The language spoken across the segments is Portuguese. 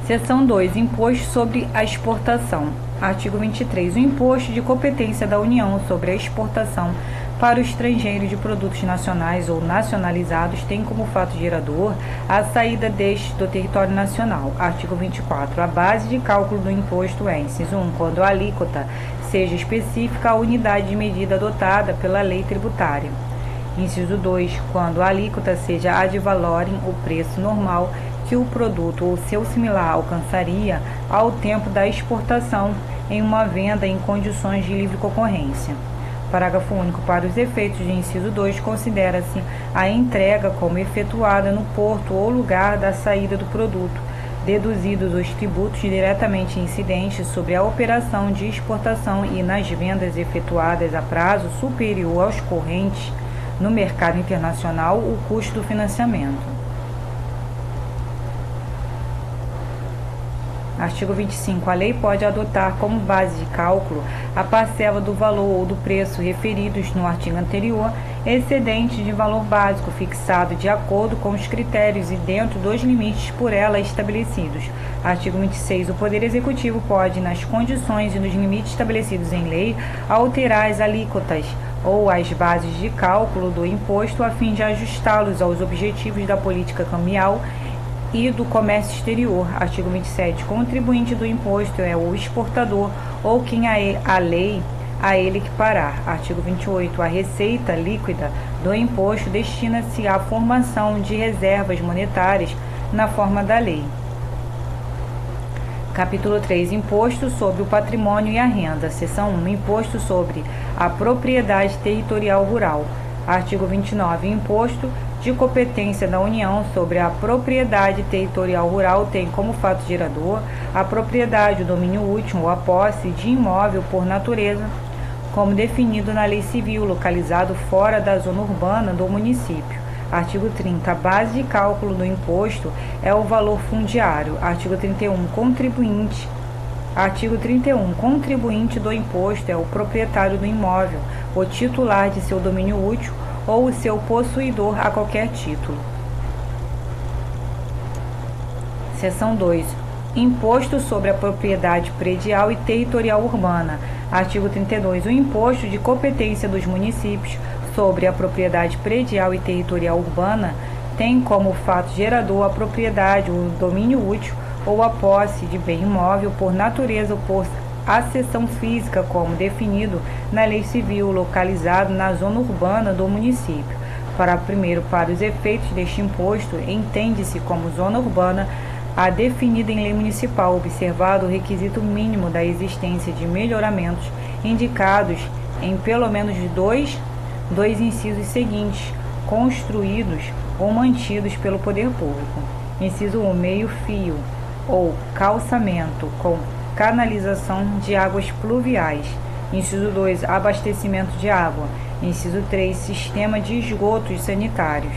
Seção 2. Imposto sobre a exportação. Artigo 23. O imposto de competência da União sobre a exportação para o estrangeiro de produtos nacionais ou nacionalizados tem como fato gerador a saída deste do território nacional. Artigo 24. A base de cálculo do imposto é, inciso 1, quando a alíquota seja específica à unidade de medida adotada pela lei tributária. Inciso 2, quando a alíquota seja ad valorem, o preço normal que o produto ou seu similar alcançaria ao tempo da exportação em uma venda em condições de livre concorrência. Parágrafo único. Para os efeitos de inciso 2, considera-se a entrega como efetuada no porto ou lugar da saída do produto, deduzidos os tributos diretamente incidentes sobre a operação de exportação e nas vendas efetuadas a prazo superior aos correntes no mercado internacional, o custo do financiamento. Artigo 25. A lei pode adotar como base de cálculo a parcela do valor ou do preço referidos no artigo anterior, excedente de valor básico fixado de acordo com os critérios e dentro dos limites por ela estabelecidos. Artigo 26. O Poder Executivo pode, nas condições e nos limites estabelecidos em lei, alterar as alíquotas ou as bases de cálculo do imposto a fim de ajustá-los aos objetivos da política cambial e do comércio exterior. Artigo 27. Contribuinte do imposto é o exportador ou quem a lei a ele equiparar. Artigo 28. A receita líquida do imposto destina-se à formação de reservas monetárias na forma da lei. Capítulo 3. Imposto sobre o patrimônio e a renda. Seção 1. Imposto sobre a propriedade territorial rural. Artigo 29. Imposto de competência da União sobre a propriedade territorial rural tem como fato gerador a propriedade, o domínio útil ou a posse de imóvel por natureza, como definido na lei civil, localizado fora da zona urbana do município. Artigo 30. A base de cálculo do imposto é o valor fundiário. Artigo 31. Contribuinte. Artigo 31. Contribuinte do imposto é o proprietário do imóvel, o titular de seu domínio útil ou o seu possuidor a qualquer título. Seção 2. Imposto sobre a propriedade predial e territorial urbana. Artigo 32. O imposto de competência dos municípios sobre a propriedade predial e territorial urbana tem como fato gerador a propriedade, o domínio útil ou a posse de bem imóvel por natureza ou por acessão física, como definido na lei civil, localizado na zona urbana do município. Para os efeitos deste imposto, entende-se como zona urbana a definida em lei municipal, observado o requisito mínimo da existência de melhoramentos indicados em pelo menos dois incisos seguintes, construídos ou mantidos pelo poder público. Inciso 1. Meio-fio ou calçamento com canalização de águas pluviais. Inciso 2. Abastecimento de água. Inciso 3. Sistema de esgotos sanitários.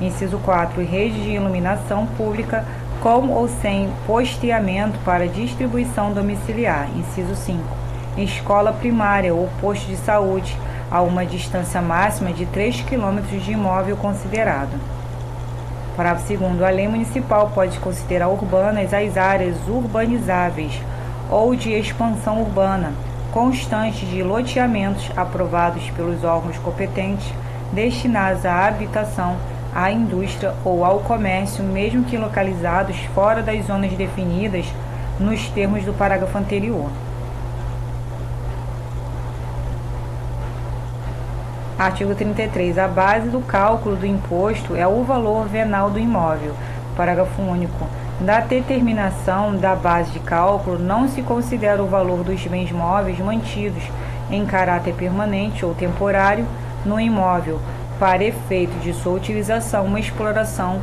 Inciso 4. Rede de iluminação pública com ou sem posteamento para distribuição domiciliar. Inciso 5. Escola primária ou posto de saúde a uma distância máxima de 3 km de imóvel considerado. Parágrafo 2º. A lei municipal pode considerar urbanas as áreas urbanizáveis ou de expansão urbana, constantes de loteamentos aprovados pelos órgãos competentes, destinados à habitação, à indústria ou ao comércio, mesmo que localizados fora das zonas definidas nos termos do parágrafo anterior. Artigo 33. A base do cálculo do imposto é o valor venal do imóvel. Parágrafo único. Da determinação da base de cálculo não se considera o valor dos bens móveis mantidos em caráter permanente ou temporário no imóvel, para efeito de sua utilização, exploração,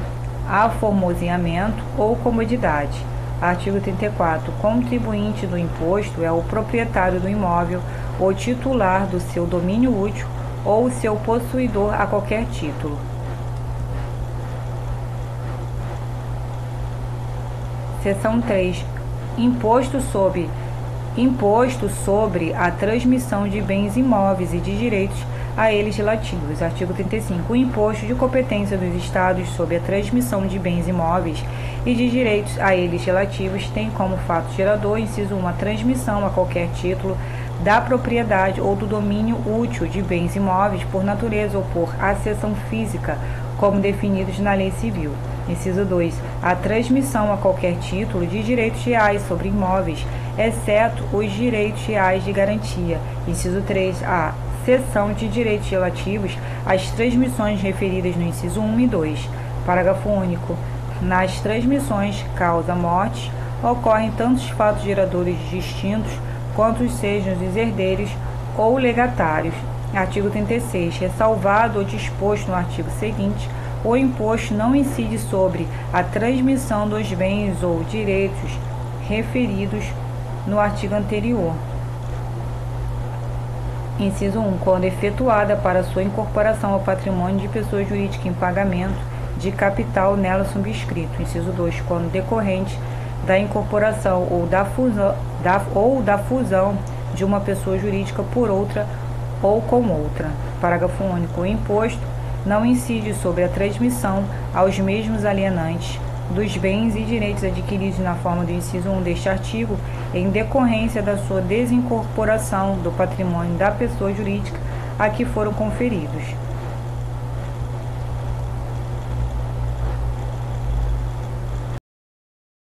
aformoseamento ou comodidade. Artigo 34. Contribuinte do imposto é o proprietário do imóvel, o titular do seu domínio útil ou seu possuidor a qualquer título. Seção 3. Imposto sobre Imposto sobre a transmissão de bens imóveis e de direitos a eles relativos. Artigo 35. O imposto de competência dos Estados sobre a transmissão de bens imóveis e de direitos a eles relativos tem como fato gerador, inciso 1, a transmissão a qualquer título da propriedade ou do domínio útil de bens imóveis por natureza ou por acessão física, como definidos na lei civil. Inciso 2. A transmissão a qualquer título de direitos reais sobre imóveis, exceto os direitos reais de garantia. Inciso 3. A cessão de direitos relativos às transmissões referidas no inciso 1 e 2. Parágrafo único. Nas transmissões causa-morte, ocorrem tantos fatos geradores distintos quanto sejam os herdeiros ou legatários. Artigo 36. Ressalvado ou disposto no artigo seguinte, o imposto não incide sobre a transmissão dos bens ou direitos referidos no artigo anterior. Inciso 1. Quando efetuada para sua incorporação ao patrimônio de pessoa jurídica em pagamento de capital nela subscrito. Inciso 2. Quando decorrente da incorporação ou da fusão de uma pessoa jurídica por outra ou com outra. Parágrafo único. O imposto não incide sobre a transmissão aos mesmos alienantes dos bens e direitos adquiridos na forma do inciso 1 deste artigo, em decorrência da sua desincorporação do patrimônio da pessoa jurídica a que foram conferidos.